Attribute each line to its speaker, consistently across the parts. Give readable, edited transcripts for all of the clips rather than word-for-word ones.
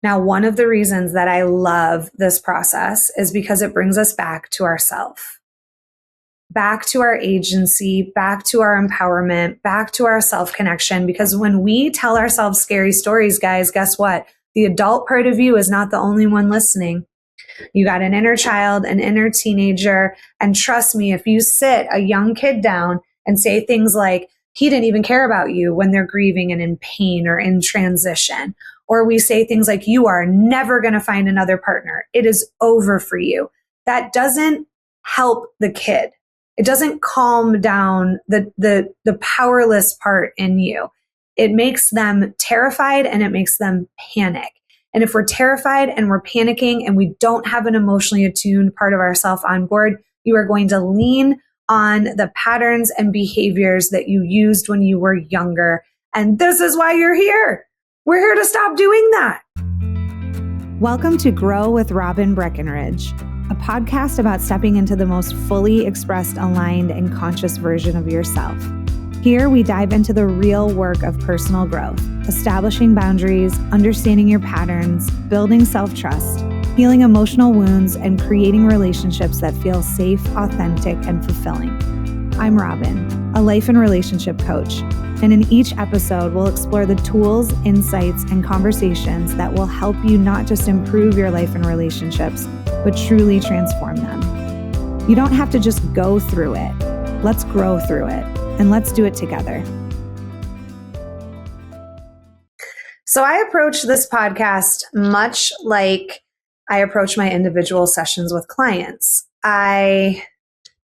Speaker 1: Now, one of the reasons that I love this process is because it brings us back to ourself, back to our agency, back to our empowerment, back to our self-connection. Because when we tell ourselves scary stories, guys, guess what? The adult part of you is not the only one listening. You got an inner child, an inner teenager. And trust me, if you sit a young kid down and say things like, he didn't even care about you when they're grieving and in pain or in transition, or we say things like, you are never going to find another partner. It is over for you. That doesn't help the kid. It doesn't calm down the powerless part in you. It makes them terrified and it makes them panic. And if we're terrified and we're panicking and we don't have an emotionally attuned part of ourself on board, you are going to lean on the patterns and behaviors that you used when you were younger. And this is why you're here. We're here to stop doing that.
Speaker 2: Welcome to Grow with Robin Breckenridge, a podcast about stepping into the most fully expressed, aligned, and conscious version of yourself. Here, we dive into the real work of personal growth, establishing boundaries, understanding your patterns, building self-trust, healing emotional wounds, and creating relationships that feel safe, authentic, and fulfilling. I'm Robin, a life and relationship coach, and in each episode, we'll explore the tools, insights, and conversations that will help you not just improve your life and relationships, but truly transform them. You don't have to just go through it. Let's grow through it, and let's do it together.
Speaker 1: So I approach this podcast much like I approach my individual sessions with clients. I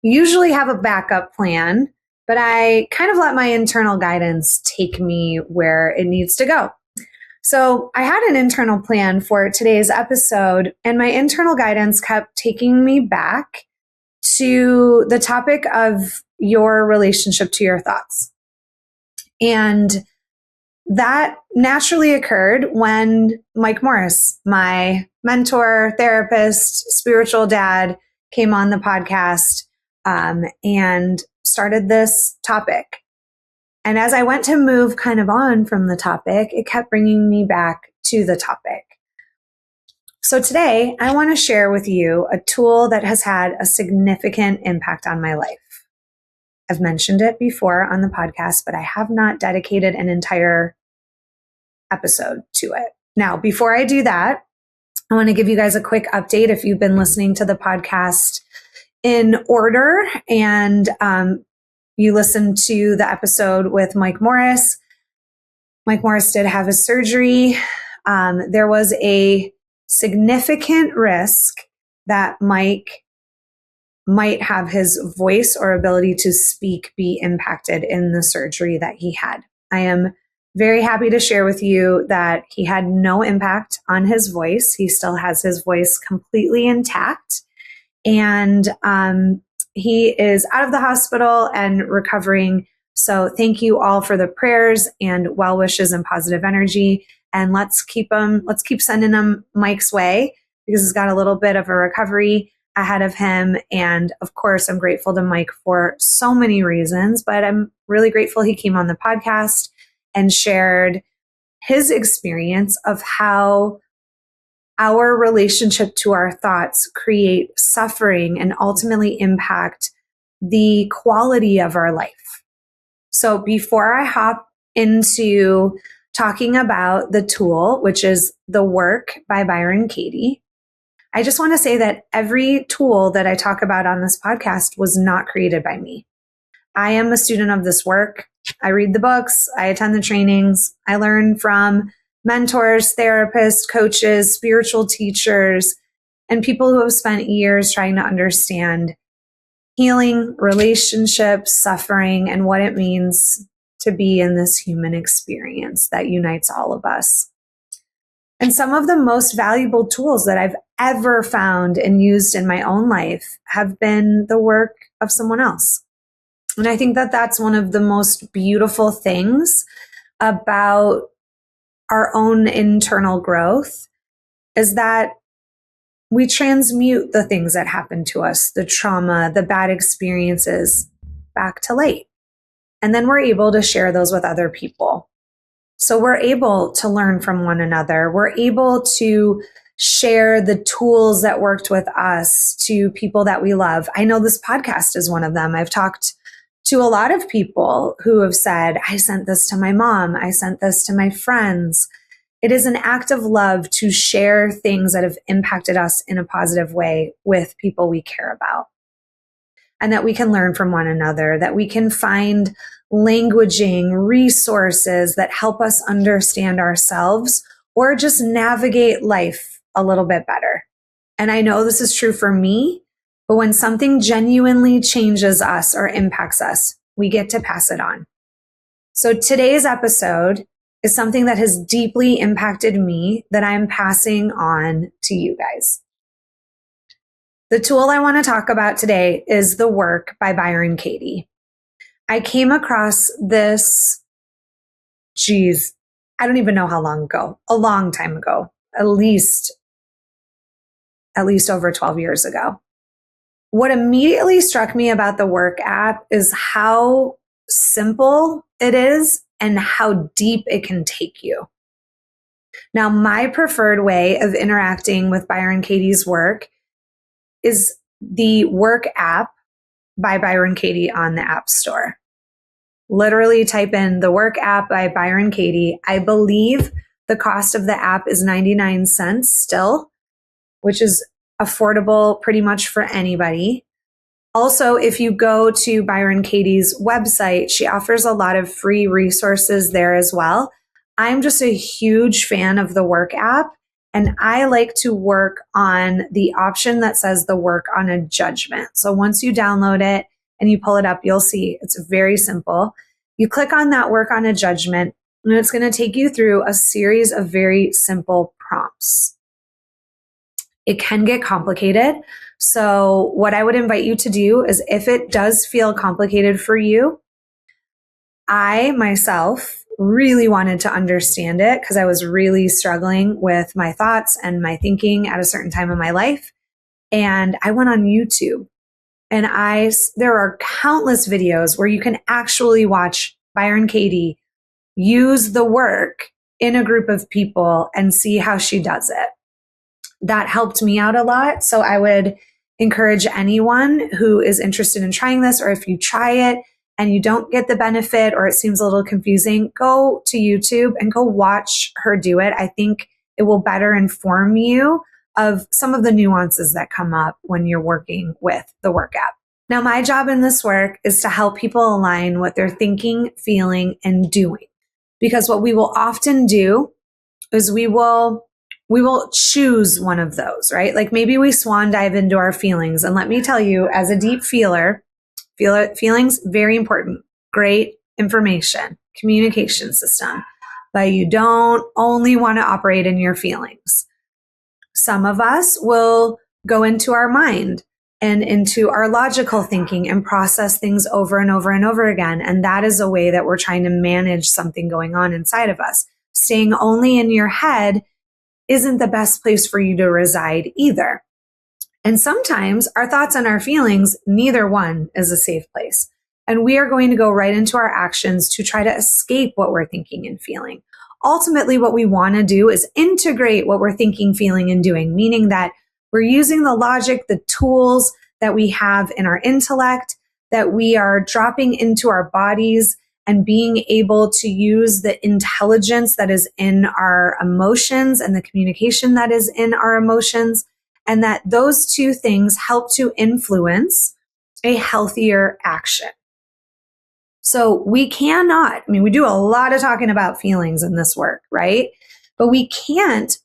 Speaker 1: usually have a backup plan, but I kind of let my internal guidance take me where it needs to go. So I had an internal plan for today's episode, and my internal guidance kept taking me back to the topic of your relationship to your thoughts. And that naturally occurred when Mike Morris, my mentor, therapist, spiritual dad, came on the podcast and started this topic. And as I went to move kind of on from the topic, it kept bringing me back to the topic. So today, I want to share with you a tool that has had a significant impact on my life. I've mentioned it before on the podcast, but I have not dedicated an entire episode to it. Now, before I do that, I want to give you guys a quick update if you've been listening to the podcast in order and you listened to the episode with Mike Morris. Mike Morris did have his surgery. There was a significant risk that Mike might have his voice or ability to speak be impacted in the surgery that he had. I am very happy to share with you that he had no impact on his voice. He still has his voice completely intact. And he is out of the hospital and recovering. So thank you all for the prayers and well wishes and positive energy. And let's keep sending them Mike's way because he's got a little bit of a recovery ahead of him. And of course, I'm grateful to Mike for so many reasons, but I'm really grateful he came on the podcast and shared his experience of how our relationship to our thoughts create suffering and ultimately impact the quality of our life. So before I hop into talking about the tool, which is The Work by Byron Katie, I just want to say that every tool that I talk about on this podcast was not created by me. I am a student of this work. I read the books, I attend the trainings, I learn from mentors, therapists, coaches, spiritual teachers, and people who have spent years trying to understand healing, relationships, suffering, and what it means to be in this human experience that unites all of us. And some of the most valuable tools that I've ever found and used in my own life have been the work of someone else. And I think that that's one of the most beautiful things about our own internal growth is that we transmute the things that happen to us, the trauma, the bad experiences, back to light. And then we're able to share those with other people. So we're able to learn from one another. We're able to share the tools that worked with us to people that we love. I know this podcast is one of them. I've talked to a lot of people who have said, I sent this to my mom. I sent this to my friends. It is an act of love to share things that have impacted us in a positive way with people we care about. And that we can learn from one another, that we can find languaging resources that help us understand ourselves or just navigate life a little bit better. And I know this is true for me, but when something genuinely changes us or impacts us, we get to pass it on. So today's episode is something that has deeply impacted me that I'm passing on to you guys. The tool I want to talk about today is The Work by Byron Katie. I came across this, I don't even know how long ago, a long time ago, at least over 12 years ago. What immediately struck me about the Work app is how simple it is and how deep it can take you. Now, my preferred way of interacting with Byron Katie's work is the Work app by Byron Katie on the App Store. Literally type in the Work app by Byron Katie. I believe the cost of the app is 99 cents still, which is affordable pretty much for anybody. Also, if you go to Byron Katie's website, she offers a lot of free resources there as well. I'm just a huge fan of the Work app, and I like to work on the option that says the Work on a Judgment. So once you download it and you pull it up, you'll see it's very simple. You click on that Work on a Judgment, and it's going to take you through a series of very simple prompts. It can get complicated. So what I would invite you to do is, if it does feel complicated for you, I myself really wanted to understand it because I was really struggling with my thoughts and my thinking at a certain time in my life. And I went on YouTube, and there are countless videos where you can actually watch Byron Katie use the work in a group of people and see how she does it. That helped me out a lot. So I would encourage anyone who is interested in trying this, or if you try it and you don't get the benefit or it seems a little confusing, go to YouTube and go watch her do it. I think it will better inform you of some of the nuances that come up when you're working with the Work app. Now, my job in this work is to help people align what they're thinking, feeling, and doing. Because what we will often do is we will choose one of those, right? Like maybe we swan dive into our feelings. And let me tell you, as a deep feelings, very important. Great information, communication system. But you don't only want to operate in your feelings. Some of us will go into our mind and into our logical thinking and process things over and over and over again. And that is a way that we're trying to manage something going on inside of us. Staying only in your head isn't the best place for you to reside either. And sometimes our thoughts and our feelings, neither one is a safe place. And we are going to go right into our actions to try to escape what we're thinking and feeling. Ultimately, what we want to do is integrate what we're thinking, feeling, and doing, meaning that we're using the logic, the tools that we have in our intellect, that we are dropping into our bodies and being able to use the intelligence that is in our emotions and the communication that is in our emotions, and that those two things help to influence a healthier action. So we do a lot of talking about feelings in this work, right? But we can't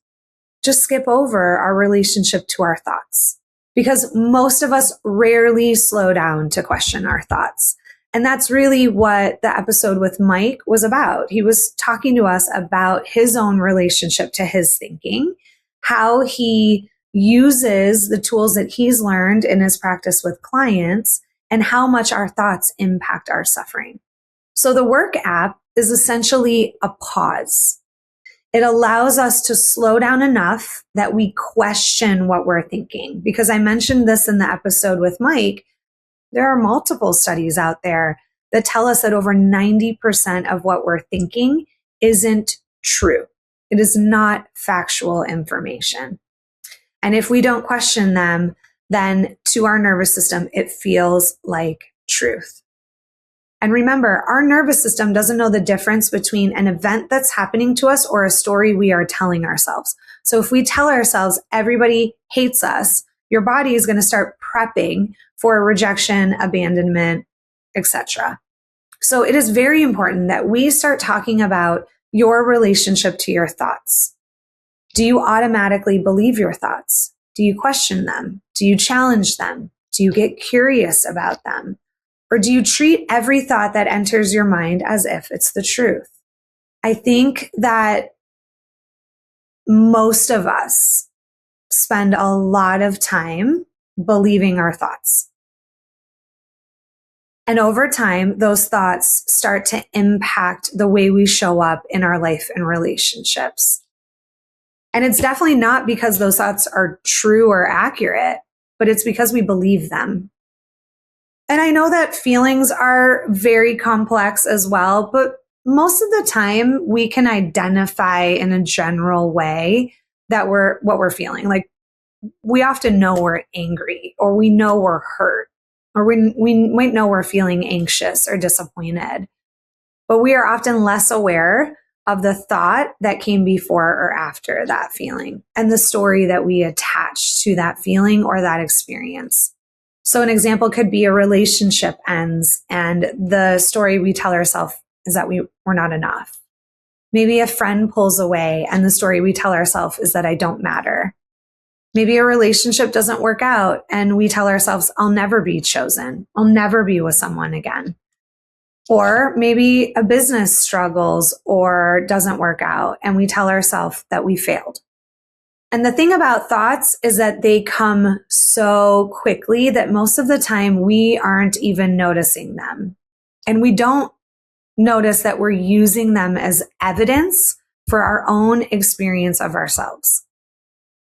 Speaker 1: just skip over our relationship to our thoughts, because most of us rarely slow down to question our thoughts. And that's really what the episode with Mike was about. He was talking to us about his own relationship to his thinking, how he uses the tools that he's learned in his practice with clients, and how much our thoughts impact our suffering. So the Work app is essentially a pause. It allows us to slow down enough that we question what we're thinking. Because I mentioned this in the episode with Mike, there are multiple studies out there that tell us that over 90% of what we're thinking isn't true. It is not factual information. And if we don't question them, then to our nervous system, it feels like truth. And remember, our nervous system doesn't know the difference between an event that's happening to us or a story we are telling ourselves. So if we tell ourselves everybody hates us, your body is going to start prepping for rejection, abandonment, etc. So it is very important that we start talking about your relationship to your thoughts. Do you automatically believe your thoughts? Do you question them? Do you challenge them? Do you get curious about them? Or do you treat every thought that enters your mind as if it's the truth? I think that most of us spend a lot of time believing our thoughts. And over time, those thoughts start to impact the way we show up in our life and relationships. And it's definitely not because those thoughts are true or accurate, but it's because we believe them. And I know that feelings are very complex as well, but most of the time we can identify in a general way that what we're feeling. Like we often know we're angry, or we know we're hurt, or we might know we're feeling anxious or disappointed, but we are often less aware of the thought that came before or after that feeling and the story that we attach to that feeling or that experience. So an example could be a relationship ends and the story we tell ourselves is that we're not enough. Maybe a friend pulls away and the story we tell ourselves is that I don't matter. Maybe a relationship doesn't work out and we tell ourselves, I'll never be chosen. I'll never be with someone again. Or maybe a business struggles or doesn't work out and we tell ourselves that we failed. And the thing about thoughts is that they come so quickly that most of the time we aren't even noticing them. And we don't notice that we're using them as evidence for our own experience of ourselves.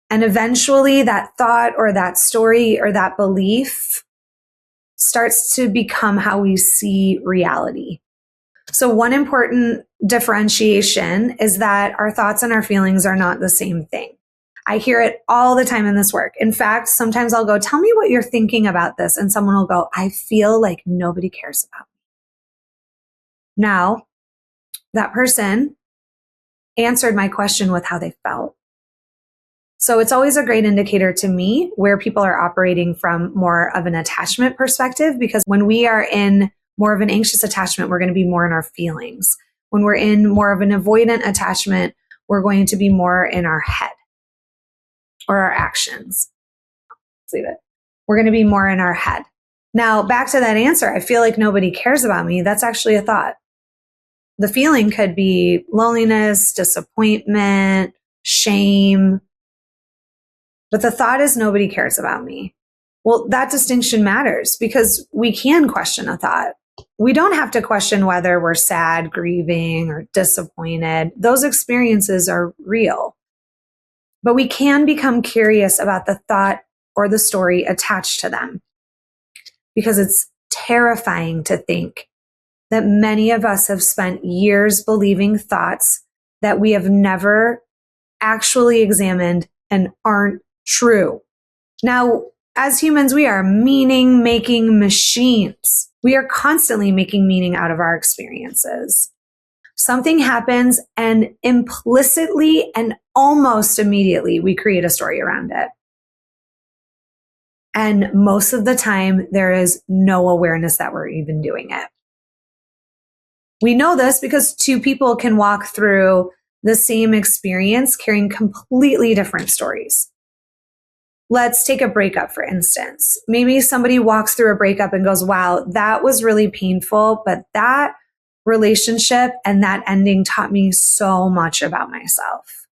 Speaker 1: And eventually that thought or that story or that belief starts to become how we see reality. So one important differentiation is that our thoughts and our feelings are not the same thing. I hear it all the time in this work. In fact, sometimes I'll go, tell me what you're thinking about this. And someone will go, I feel like nobody cares about me. Now, that person answered my question with how they felt. So it's always a great indicator to me where people are operating from more of an attachment perspective, because when we are in more of an anxious attachment, we're going to be more in our feelings. When we're in more of an avoidant attachment, we're going to be more in our head or our actions. Let's leave it. We're going to be more in our head. Now, back to that answer, I feel like nobody cares about me. That's actually a thought. The feeling could be loneliness, disappointment, shame. But the thought is nobody cares about me. Well, that distinction matters because we can question a thought. We don't have to question whether we're sad, grieving, or disappointed. Those experiences are real. But we can become curious about the thought or the story attached to them, because it's terrifying to think that many of us have spent years believing thoughts that we have never actually examined and aren't true. Now, as humans, we are meaning-making machines. We are constantly making meaning out of our experiences. Something happens and implicitly and almost immediately we create a story around it. And most of the time, there is no awareness that we're even doing it. We know this because two people can walk through the same experience carrying completely different stories. Let's take a breakup, for instance. Maybe somebody walks through a breakup and goes, wow, that was really painful, but that relationship and that ending taught me so much about myself.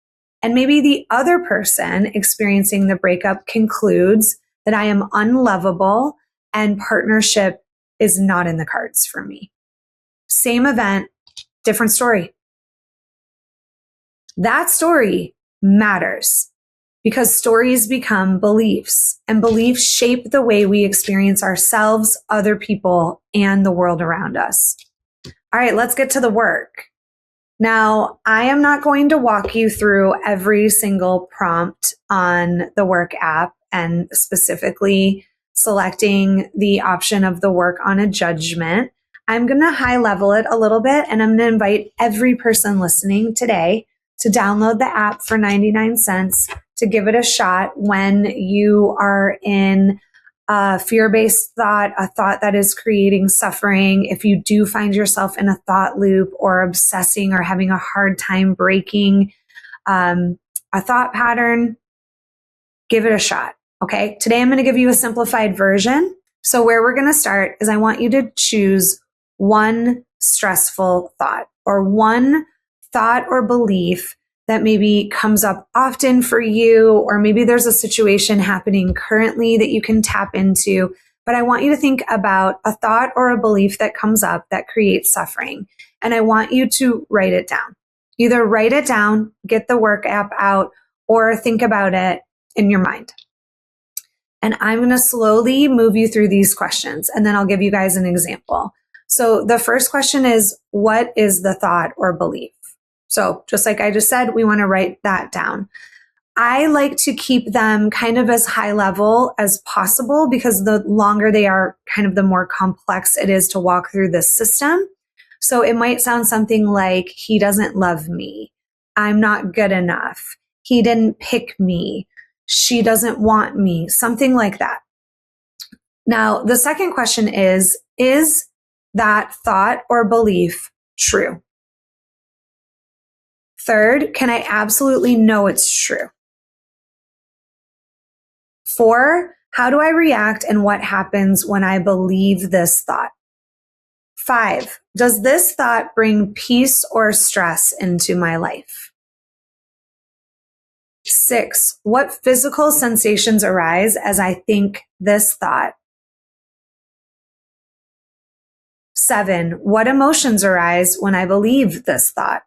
Speaker 1: And maybe the other person experiencing the breakup concludes that I am unlovable and partnership is not in the cards for me. Same event, different story. That story matters because stories become beliefs, and beliefs shape the way we experience ourselves, other people, and the world around us. All right, let's get to the work. Now, I am not going to walk you through every single prompt on the work app and specifically selecting the option of the work on a judgment. I'm going to high level it a little bit, and I'm going to invite every person listening today to download the app for 99 cents to give it a shot when you are in a fear-based thought, a thought that is creating suffering. If you do find yourself in a thought loop or obsessing or having a hard time breaking a thought pattern, give it a shot. Okay. Today I'm going to give you a simplified version. So where we're going to start is I want you to choose one stressful thought or one thought or belief that maybe comes up often for you, or maybe there's a situation happening currently that you can tap into. But I want you to think about a thought or a belief that comes up that creates suffering. And I want you to write it down. Either write it down, get the work app out, or think about it in your mind. And I'm going to slowly move you through these questions, and then I'll give you guys an example. So the first question is, what is the thought or belief? So just like I just said, we want to write that down. I like to keep them kind of as high level as possible because the longer they are, kind of the more complex it is to walk through this system. So it might sound something like, he doesn't love me. I'm not good enough. He didn't pick me. She doesn't want me. Something like that. Now, the second question is that thought or belief true? Third, can I absolutely know it's true? 4, how do I react and what happens when I believe this thought? 5, does this thought bring peace or stress into my life? 6, what physical sensations arise as I think this thought? 7, what emotions arise when I believe this thought?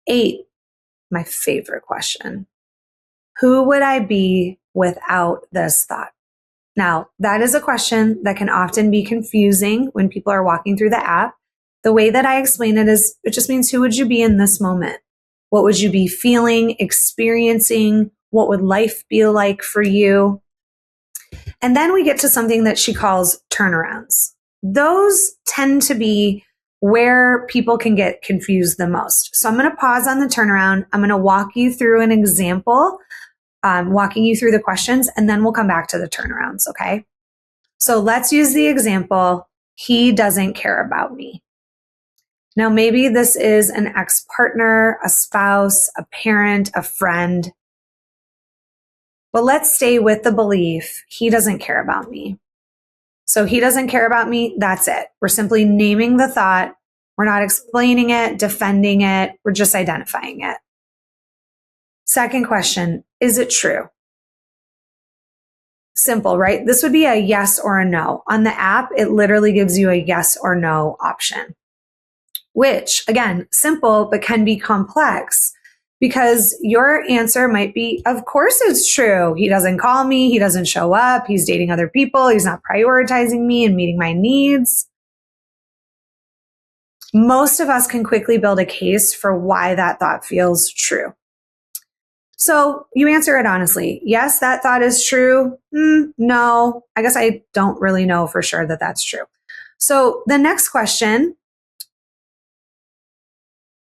Speaker 1: 8, my favorite question. Who would I be without this thought? Now, that is a question that can often be confusing when people are walking through the app. The way that I explain it is, it just means, who would you be in this moment? What would you be feeling, experiencing? What would life be like for you? And then we get to something that she calls turnarounds. Those tend to be where people can get confused the most. So I'm going to pause on the turnaround. I'm going to walk you through an example, walking you through the questions, and then we'll come back to the turnarounds, okay? So let's use the example, he doesn't care about me. Now, maybe this is an ex-partner, a spouse, a parent, a friend. But let's stay with the belief, he doesn't care about me. So he doesn't care about me, that's it. We're simply naming the thought. We're not explaining it, defending it. We're just identifying it. Second question, is it true? Simple, right? This would be a yes or a no. On the app, it literally gives you a yes or no option, which, again, simple, but can be complex because your answer might be, of course it's true. He doesn't call me. He doesn't show up. He's dating other people. He's not prioritizing me and meeting my needs. Most of us can quickly build a case for why that thought feels true. So you answer it honestly. Yes, that thought is true. No, I guess I don't really know for sure that that's true. So the next question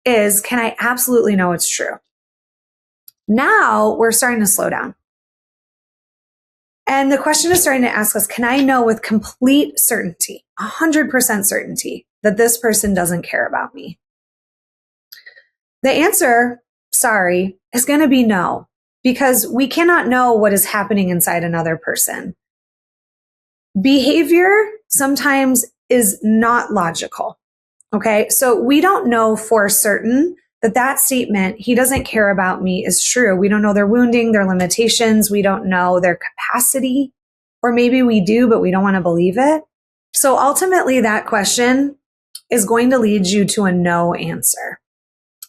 Speaker 1: is, can I absolutely know it's true? Now we're starting to slow down. And the question is starting to ask us, can I know with complete certainty, 100% certainty, that this person doesn't care about me? The answer, sorry, is going to be no, because we cannot know what is happening inside another person. Behavior sometimes is not logical. Okay, so we don't know for certain that statement, he doesn't care about me, is true. We don't know their wounding, their limitations. We don't know their capacity, or maybe we do, but we don't want to believe it. So ultimately, that question is going to lead you to a no answer.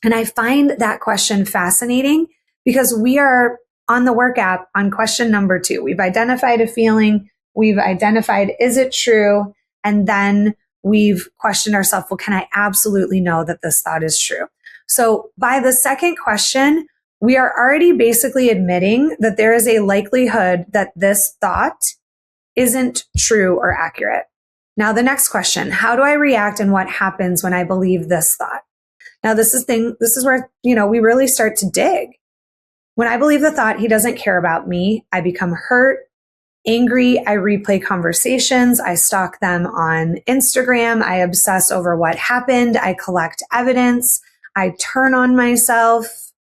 Speaker 1: And I find that question fascinating because we are on the work app on question number 2. We've identified a feeling. We've identified, is it true? And then we've questioned ourselves, well, can I absolutely know that this thought is true? So by the second question, we are already basically admitting that there is a likelihood that this thought isn't true or accurate. Now, the next question, how do I react and what happens when I believe this thought? Now, this is where, we really start to dig. When I believe the thought, he doesn't care about me, I become hurt, angry. I replay conversations. I stalk them on Instagram. I obsess over what happened. I collect evidence. I turn on myself.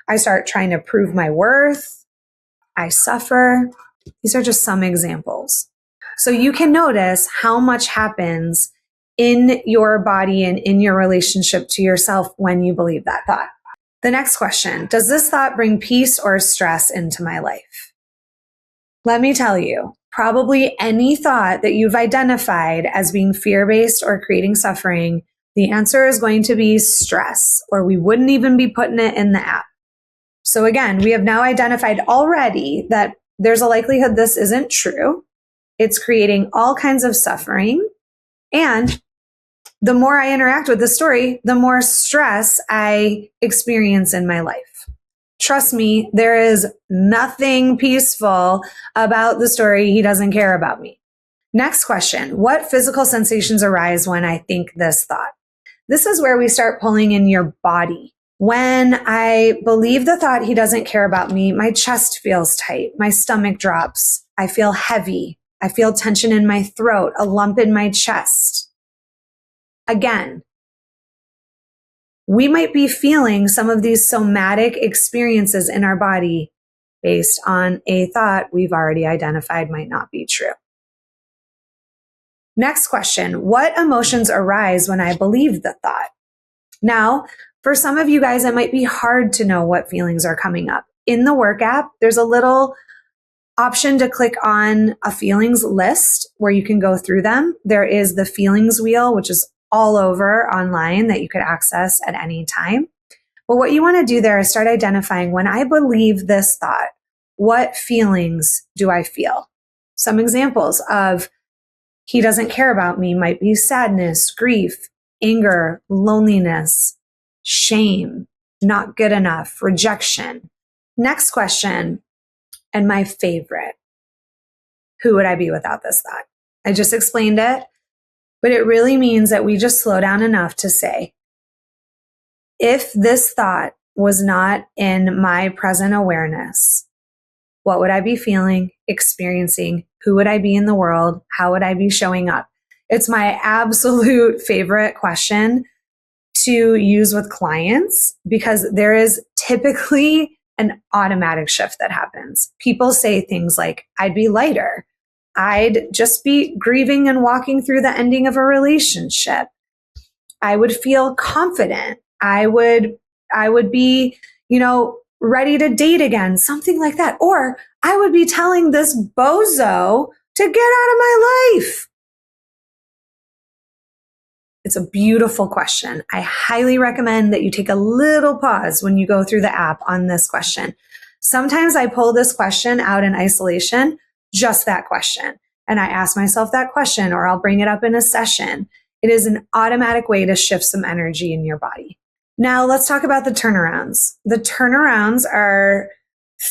Speaker 1: I start trying to prove my worth. I suffer. These are just some examples. So you can notice how much happens in your body and in your relationship to yourself when you believe that thought. The next question, does this thought bring peace or stress into my life? Let me tell you, probably any thought that you've identified as being fear-based or creating suffering, the answer is going to be stress, or we wouldn't even be putting it in the app. So again, we have now identified already that there's a likelihood this isn't true. It's creating all kinds of suffering. And the more I interact with the story, the more stress I experience in my life. Trust me, there is nothing peaceful about the story, he doesn't care about me. Next question, what physical sensations arise when I think this thought? This is where we start pulling in your body. When I believe the thought, he doesn't care about me, my chest feels tight, my stomach drops, I feel heavy, I feel tension in my throat, a lump in my chest. Again, we might be feeling some of these somatic experiences in our body based on a thought we've already identified might not be true. Next question, what emotions arise when I believe the thought? Now, for some of you guys, it might be hard to know what feelings are coming up. In the work app, there's a little option to click on a feelings list where you can go through them. There is the feelings wheel, which is all over online that you could access at any time. But what you want to do there is start identifying when I believe this thought, what feelings do I feel? Some examples of he doesn't care about me might be sadness, grief, anger, loneliness, shame, not good enough, rejection. Next question, and my favorite, who would I be without this thought? I just explained it. But it really means that we just slow down enough to say, if this thought was not in my present awareness, what would I be feeling, experiencing? Who would I be in the world? How would I be showing up? It's my absolute favorite question to use with clients because there is typically an automatic shift that happens. People say things like, I'd be lighter. I'd just be grieving and walking through the ending of a relationship. I would feel confident. I would be, ready to date again, something like that. Or I would be telling this bozo to get out of my life. It's a beautiful question. I highly recommend that you take a little pause when you go through the app on this question. Sometimes I pull this question out in isolation, just that question. And I ask myself that question, or I'll bring it up in a session. It is an automatic way to shift some energy in your body. Now let's talk about the turnarounds. The turnarounds are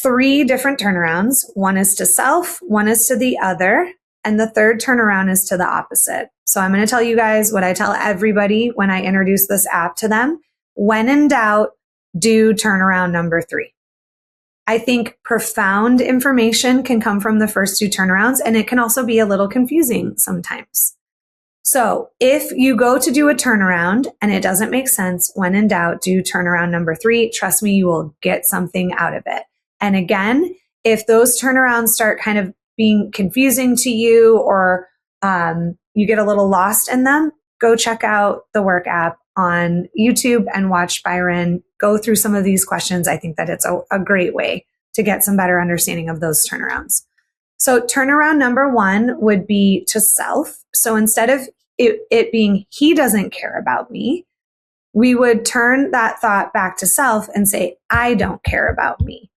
Speaker 1: 3 different turnarounds. One is to self, one is to the other, and the third turnaround is to the opposite. So I'm going to tell you guys what I tell everybody when I introduce this app to them. When in doubt, do turnaround number 3. I think profound information can come from the first 2 turnarounds, and it can also be a little confusing sometimes. So if you go to do a turnaround and it doesn't make sense, when in doubt, do turnaround number 3. Trust me, you will get something out of it. And again, if those turnarounds start kind of being confusing to you or you get a little lost in them, go check out the work app on YouTube and watch Byron go through some of these questions. I think that it's a great way to get some better understanding of those turnarounds. So turnaround number 1 would be to self. So instead of it being he doesn't care about me, we would turn that thought back to self and say, I don't care about me.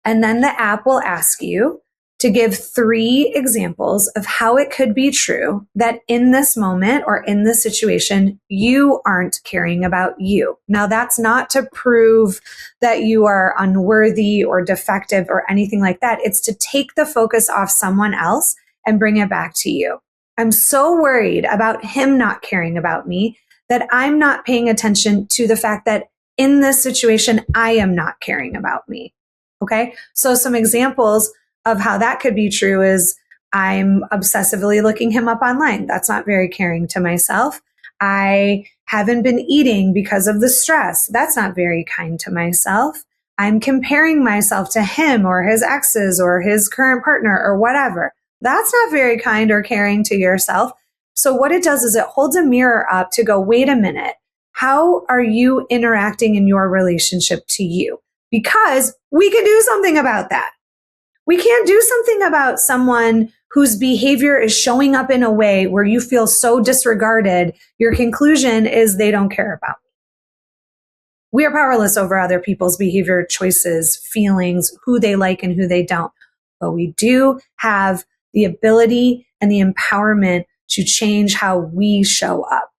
Speaker 1: And then the app will ask you to give 3 examples of how it could be true that in this moment or in this situation, you aren't caring about you. Now, that's not to prove that you are unworthy or defective or anything like that. It's to take the focus off someone else and bring it back to you. I'm so worried about him not caring about me that I'm not paying attention to the fact that in this situation, I am not caring about me. Okay. So some examples of how that could be true is I'm obsessively looking him up online. That's not very caring to myself. I haven't been eating because of the stress. That's not very kind to myself. I'm comparing myself to him or his exes or his current partner or whatever. That's not very kind or caring to yourself. So what it does is it holds a mirror up to go, wait a minute, how are you interacting in your relationship to you? Because we can do something about that. We can't do something about someone whose behavior is showing up in a way where you feel so disregarded. Your conclusion is they don't care about me. We are powerless over other people's behavior, choices, feelings, who they like and who they don't. But we do have the ability and the empowerment to change how we show up.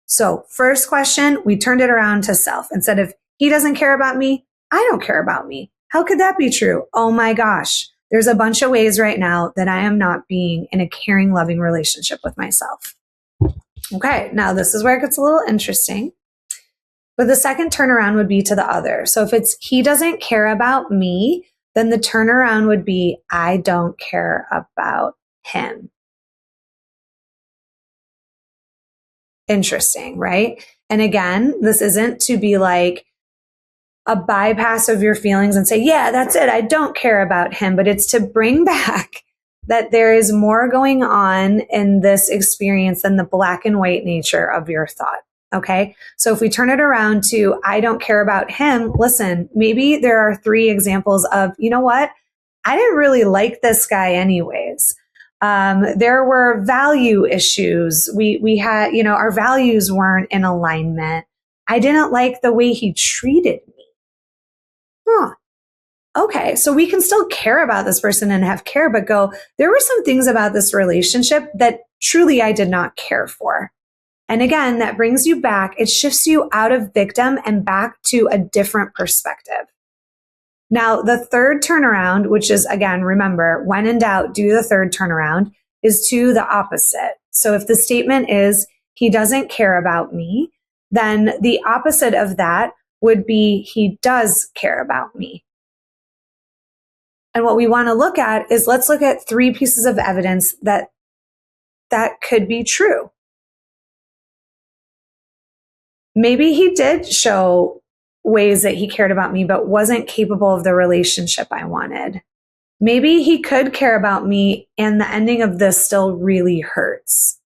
Speaker 1: So first question, we turned it around to self. Instead of he doesn't care about me, I don't care about me. How could that be true? Oh my gosh, there's a bunch of ways right now that I am not being in a caring, loving relationship with myself. Okay, now this is where it gets a little interesting. But the second turnaround would be to the other. So if it's he doesn't care about me, then the turnaround would be I don't care about him. Interesting, right? And again, this isn't to be like a bypass of your feelings and say, yeah, that's it. I don't care about him. But it's to bring back that there is more going on in this experience than the black and white nature of your thought. Okay. So if we turn it around to, I don't care about him, listen, maybe there are 3 examples of, you know what? I didn't really like this guy anyways. There were value issues. We had, our values weren't in alignment. I didn't like the way he treated me. Okay. So we can still care about this person and have care, but go, there were some things about this relationship that truly I did not care for. And again, that brings you back. It shifts you out of victim and back to a different perspective. Now, the third turnaround, which is, again, remember, when in doubt, do the third turnaround, is to the opposite. So if the statement is, he doesn't care about me, then the opposite of that would be, he does care about me. And what we want to look at is, let's look at 3 pieces of evidence that could be true. Maybe he did show ways that he cared about me, but wasn't capable of the relationship I wanted. Maybe he could care about me and the ending of this still really hurts.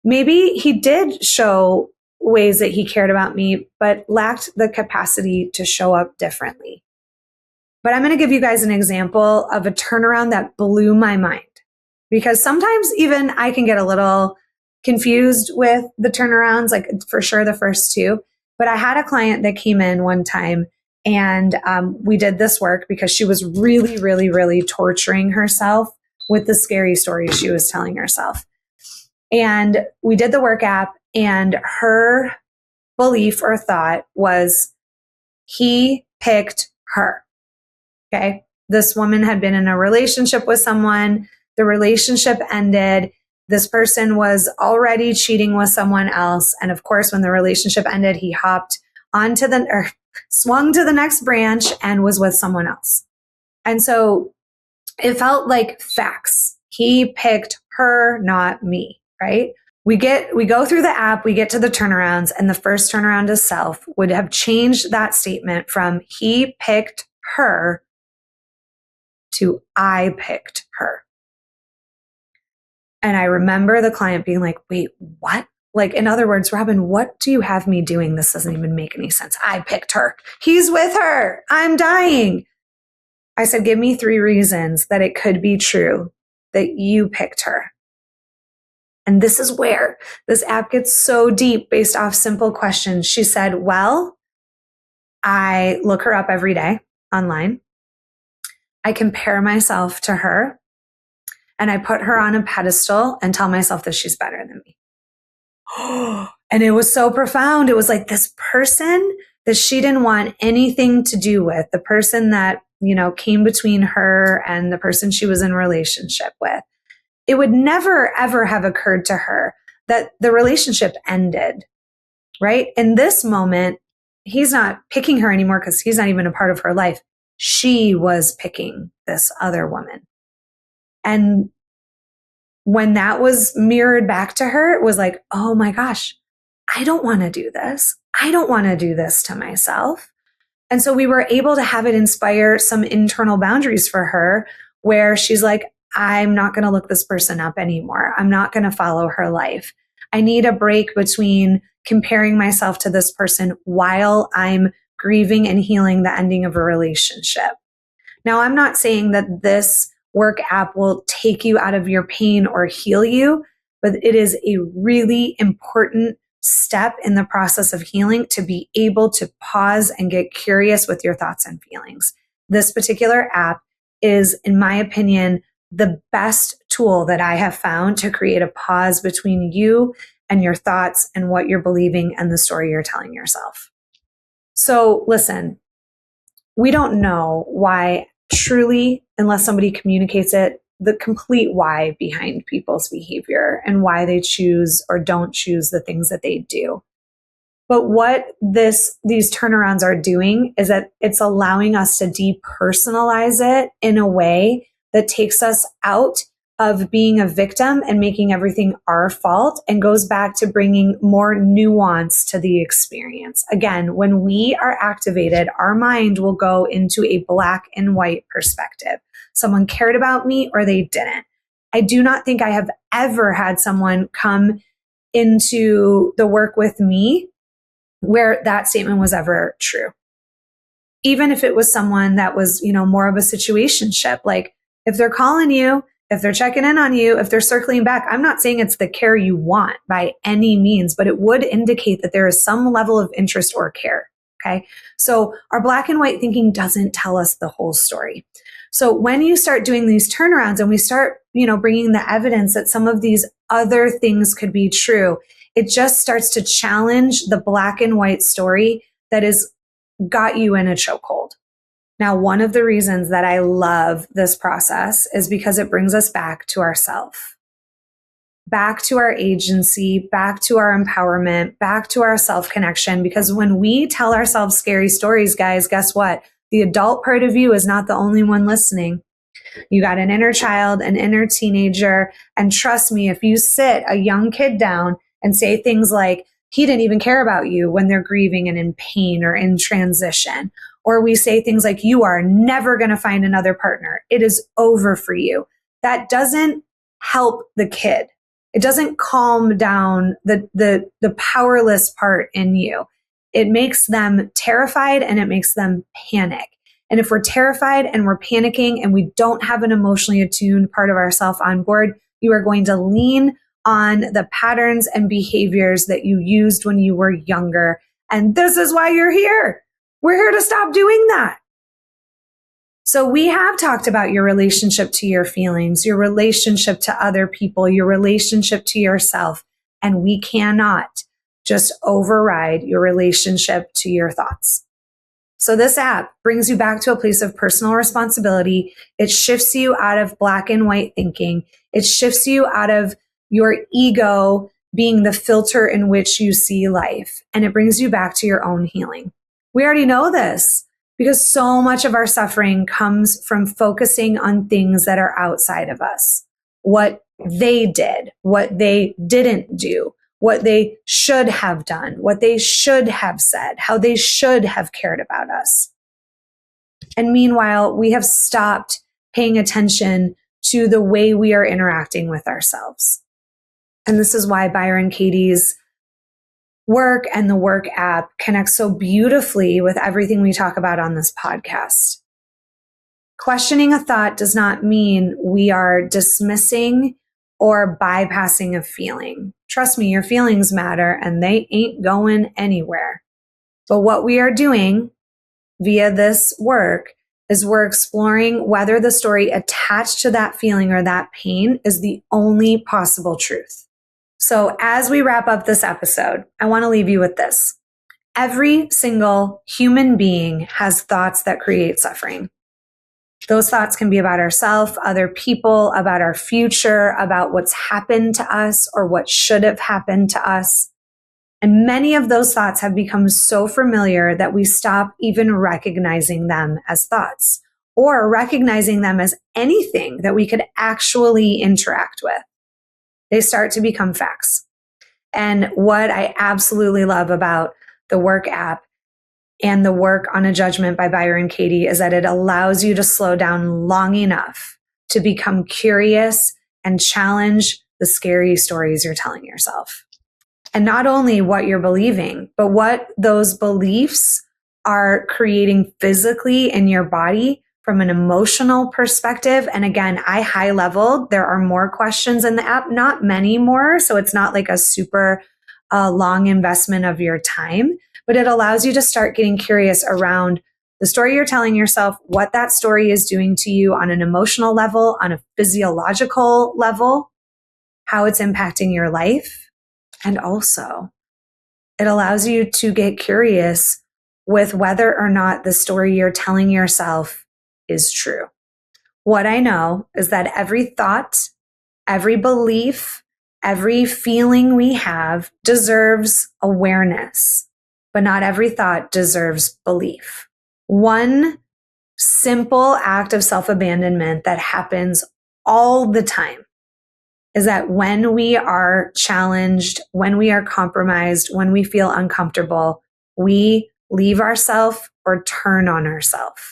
Speaker 1: Maybe he did show ways that he cared about me, but lacked the capacity to show up differently. But I'm going to give you guys an example of a turnaround that blew my mind, because sometimes even I can get a little confused with the turnarounds, like for sure the first 2. But I had a client that came in one time and we did this work because she was really, really, really torturing herself with the scary stories she was telling herself. And we did the work app, and her belief or thought was he picked her. Okay. This woman had been in a relationship with someone. The relationship ended. This person was already cheating with someone else. And of course, when the relationship ended, he swung to the next branch and was with someone else. And so it felt like facts. He picked her, not me, right? We go through the app, we get to the turnarounds, and the first turnaround to self would have changed that statement from he picked her to I picked her. And I remember the client being like, wait, what? Like, in other words, Robin, what do you have me doing? This doesn't even make any sense. I picked her. He's with her. I'm dying. I said, give me 3 reasons that it could be true that you picked her. And this is where this app gets so deep based off simple questions. She said, well, I look her up every day online. I compare myself to her, and I put her on a pedestal and tell myself that she's better than me. And it was so profound. It was like this person that she didn't want anything to do with, the person that, came between her and the person she was in relationship with. It would never, ever have occurred to her that the relationship ended, right? In this moment, he's not picking her anymore because he's not even a part of her life. She was picking this other woman. And when that was mirrored back to her, it was like, oh my gosh, I don't want to do this. I don't want to do this to myself. And so we were able to have it inspire some internal boundaries for her where she's like, I'm not going to look this person up anymore. I'm not going to follow her life. I need a break between comparing myself to this person while I'm grieving and healing the ending of a relationship. Now, I'm not saying that this work app will take you out of your pain or heal you, but it is a really important step in the process of healing to be able to pause and get curious with your thoughts and feelings. This particular app is, in my opinion, the best tool that I have found to create a pause between you and your thoughts and what you're believing and the story you're telling yourself. So listen, we don't know why truly, unless somebody communicates it, the complete why behind people's behavior and why they choose or don't choose the things that they do. But what these turnarounds are doing is that it's allowing us to depersonalize it in a way that takes us out of being a victim and making everything our fault and goes back to bringing more nuance to the experience. Again, when we are activated, our mind will go into a black and white perspective. Someone cared about me or they didn't. I do not think I have ever had someone come into the work with me where that statement was ever true. Even if it was someone that was, more of a situationship, like if they're calling you, if they're checking in on you, if they're circling back, I'm not saying it's the care you want by any means, but it would indicate that there is some level of interest or care. Okay. So our black and white thinking doesn't tell us the whole story. So when you start doing these turnarounds and we start, bringing the evidence that some of these other things could be true, it just starts to challenge the black and white story that has got you in a chokehold. Now, one of the reasons that I love this process is because it brings us back to ourself, back to our agency, back to our empowerment, back to our self-connection. Because when we tell ourselves scary stories, guys, guess what? The adult part of you is not the only one listening. You got an inner child, an inner teenager. And trust me, if you sit a young kid down and say things like, he didn't even care about you when they're grieving and in pain or in transition, or we say things like, you are never going to find another partner. It is over for you. That doesn't help the kid. It doesn't calm down the powerless part in you. It makes them terrified and it makes them panic. And if we're terrified and we're panicking and we don't have an emotionally attuned part of ourself on board, you are going to lean on the patterns and behaviors that you used when you were younger. And this is why you're here. We're here to stop doing that. So we have talked about your relationship to your feelings, your relationship to other people, your relationship to yourself, and we cannot just override your relationship to your thoughts. So this app brings you back to a place of personal responsibility. It shifts you out of black and white thinking. It shifts you out of your ego being the filter in which you see life, and it brings you back to your own healing. We already know this because so much of our suffering comes from focusing on things that are outside of us. What they did, what they didn't do, what they should have done, what they should have said, how they should have cared about us. And meanwhile, we have stopped paying attention to the way we are interacting with ourselves. And this is why Byron Katie's work and the work app connects so beautifully with everything we talk about on this podcast. Questioning a thought does not mean we are dismissing or bypassing a feeling. Trust me, your feelings matter and they ain't going anywhere. But what we are doing via this work is we're exploring whether the story attached to that feeling or that pain is the only possible truth. So as we wrap up this episode, I want to leave you with this. Every single human being has thoughts that create suffering. Those thoughts can be about ourselves, other people, about our future, about what's happened to us or what should have happened to us. And many of those thoughts have become so familiar that we stop even recognizing them as thoughts or recognizing them as anything that we could actually interact with. They start to become facts. And what I absolutely love about the work app and the work on a judgment by Byron Katie is that it allows you to slow down long enough to become curious and challenge the scary stories you're telling yourself. And not only what you're believing, but what those beliefs are creating physically in your body from an emotional perspective. And again, I high leveled. There are more questions in the app, not many more. So it's not like a super long investment of your time, but it allows you to start getting curious around the story you're telling yourself, what that story is doing to you on an emotional level, on a physiological level, how it's impacting your life. And also, it allows you to get curious with whether or not the story you're telling yourself is true. What I know is that every thought, every belief, every feeling we have deserves awareness, but not every thought deserves belief. One simple act of self-abandonment that happens all the time is that when we are challenged, when we are compromised, when we feel uncomfortable, we leave ourselves or turn on ourselves.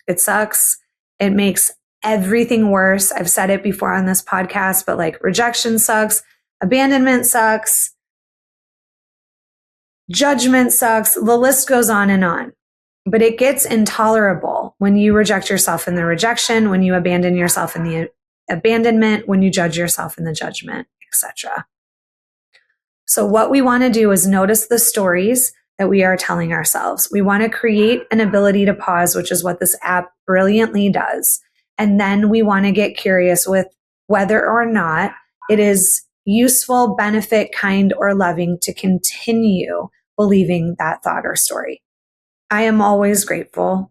Speaker 1: It sucks. It makes everything worse. I've said it before on this podcast, but like rejection sucks, abandonment sucks, judgment sucks. The list goes on and on. But it gets intolerable when you reject yourself in the rejection, when you abandon yourself in the abandonment, when you judge yourself in the judgment, etc. So what we want to do is notice the stories that we are telling ourselves. We want to create an ability to pause, which is what this app brilliantly does. And then we want to get curious with whether or not it is useful, benefit, kind, or loving to continue believing that thought or story. I am always grateful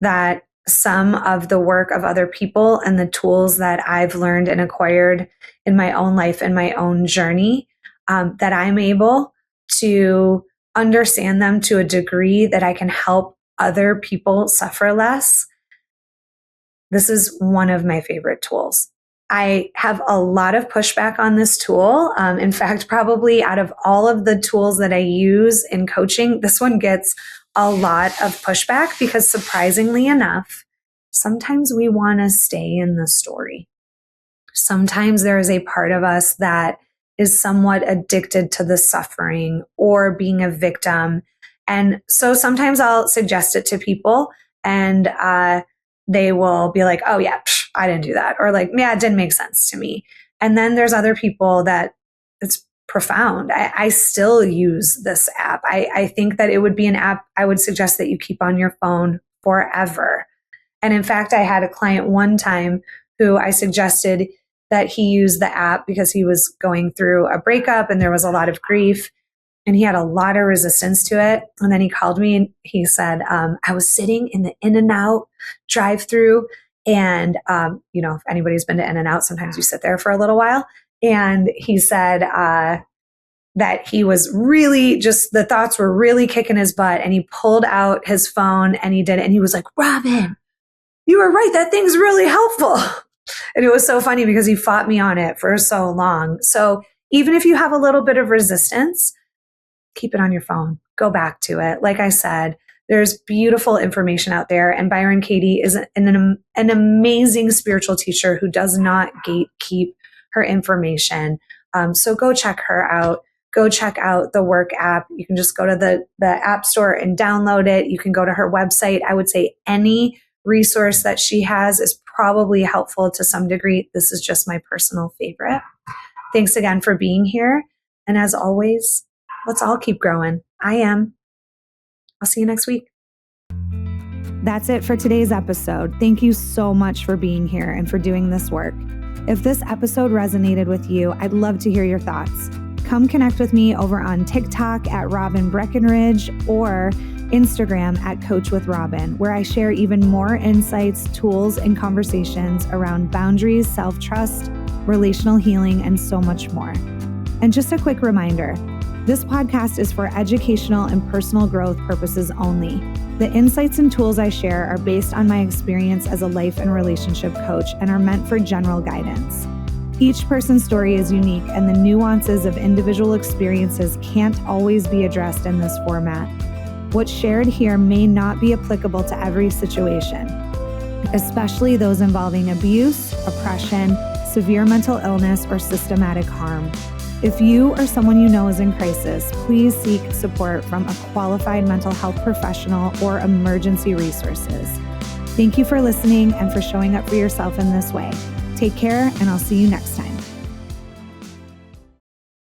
Speaker 1: that some of the work of other people and the tools that I've learned and acquired in my own life and my own journey, that I'm able to understand them to a degree that I can help other people suffer less. This is one of my favorite tools. I have a lot of pushback on this tool. In fact, probably out of all of the tools that I use in coaching, this one gets a lot of pushback because surprisingly enough, sometimes we want to stay in the story. Sometimes there is a part of us that is somewhat addicted to the suffering or being a victim. And so sometimes I'll suggest it to people and they will be like, oh yeah, I didn't do that. Or like, yeah, it didn't make sense to me. And then there's other people that it's profound. I still use this app. I think that it would be an app I would suggest that you keep on your phone forever. And in fact, I had a client one time who I suggested that he use the app because he was going through a breakup and there was a lot of grief and he had a lot of resistance to it. And then he called me and he said, I was sitting in the In-N-Out drive-through and, if anybody's been to In-N-Out, sometimes you sit there for a little while. And he said that he was really just, the thoughts were really kicking his butt and he pulled out his phone and he did it. And he was like, Robin, you were right. That thing's really helpful. And it was so funny because he fought me on it for so long. So even if you have a little bit of resistance, keep it on your phone. Go back to it. Like I said, there's beautiful information out there. And Byron Katie is an amazing spiritual teacher who does not gatekeep her information. So go check her out. Go check out the Work app. You can just go to the App Store and download it. You can go to her website. I would say any resource that she has is probably helpful to some degree. This is just my personal favorite. Thanks again for being here. And as always, let's all keep growing. I am. I'll see you next week.
Speaker 2: That's it for today's episode. Thank you so much for being here and for doing this work. If this episode resonated with you, I'd love to hear your thoughts. Come connect with me over on TikTok at Robin Breckenridge or Instagram at Coach with Robin, where I share even more insights, tools, and conversations around boundaries, self-trust, relational healing, and so much more. And just a quick reminder, this podcast is for educational and personal growth purposes only. The insights and tools I share are based on my experience as a life and relationship coach and are meant for general guidance. Each person's story is unique, and the nuances of individual experiences can't always be addressed in this format. What's shared here may not be applicable to every situation, especially those involving abuse, oppression, severe mental illness, or systematic harm. If you or someone you know is in crisis, please seek support from a qualified mental health professional or emergency resources. Thank you for listening and for showing up for yourself in this way. Take care, and I'll see you next time.